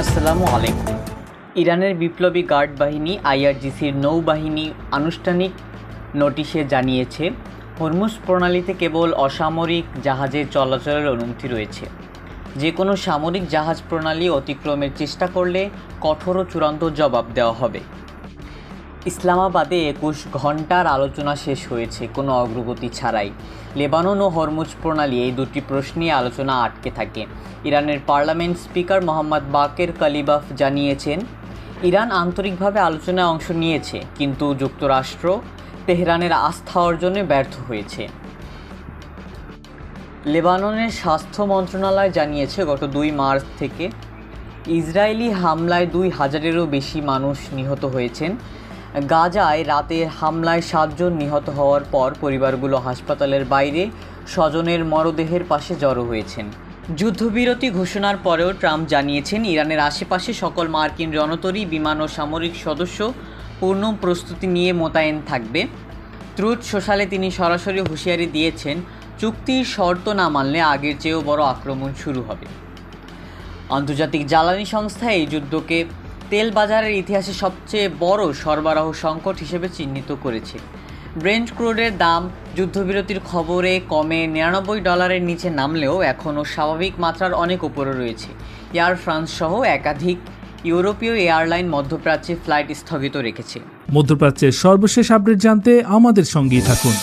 আসসালামু আলাইকুম। ইরানের বিপ্লবী গার্ড বাহিনী আইআরজিসির নৌবাহিনী আনুষ্ঠানিক নোটিশে জানিয়েছে, হরমুজ প্রণালীতে কেবল অসামরিক জাহাজের চলাচলের অনুমতি রয়েছে। যে কোনো সামরিক জাহাজ প্রণালী অতিক্রমের চেষ্টা করলে কঠোর ও চূড়ান্ত জবাব দেওয়া হবে। ইসলামাবাদে ২১ ঘণ্টার আলোচনা শেষ হয়েছে কোনো অগ্রগতি ছাড়াই। লেবানন ও হরমুজ প্রণালী, এই দুটি প্রশ্নে আলোচনা আটকে থাকে। ইরানের পার্লামেন্ট স্পিকার মোহাম্মদ বাকের কালিবাফ জানিয়েছেন, ইরান আন্তরিকভাবে আলোচনায় অংশ নিয়েছে, কিন্তু যুক্তরাষ্ট্র তেহরানের আস্থা অর্জনে ব্যর্থ হয়েছে। লেবাননের স্বাস্থ্য মন্ত্রণালয় জানিয়েছে, গত ২ মার্চ থেকে ইসরায়েলি হামলায় ২,০০০-এরও বেশি মানুষ নিহত হয়েছেন। গাজায় রাতের হামলায় ৭ জন নিহত হওয়ার পর পরিবারগুলো হাসপাতালের বাইরে স্বজনের মরদেহের পাশে জড়ো হয়েছেন। যুদ্ধবিরতি ঘোষণার পরেও ট্রাম্প জানিয়েছেন, ইরানের আশেপাশে সকল মার্কিন রণতরী, বিমান ও সামরিক সদস্য পূর্ণ প্রস্তুতি নিয়ে মোতায়েন থাকবে। ট্রুথ সোশ্যালে তিনি সরাসরি হুঁশিয়ারি দিয়েছেন, চুক্তির শর্ত না মানলে আগের চেয়েও বড় আক্রমণ শুরু হবে। আন্তর্জাতিক জ্বালানি সংস্থা এই যুদ্ধকে তেল বাজারের ইতিহাসে সবচেয়ে বড় সরবরাহ সংকট হিসেবে চিহ্নিত করেছে। ব্রেন্ট ক্রুডের দাম যুদ্ধবিরতির খবরে কমে $99 নিচে নামলেও এখনও স্বাভাবিক মাত্রার অনেক উপরে রয়েছে। এয়ার ফ্রান্স সহ একাধিক ইউরোপীয় এয়ারলাইন মধ্যপ্রাচ্যে ফ্লাইট স্থগিত রেখেছে। মধ্যপ্রাচ্যের সর্বশেষ আপডেট জানতে আমাদের সঙ্গেই থাকুন।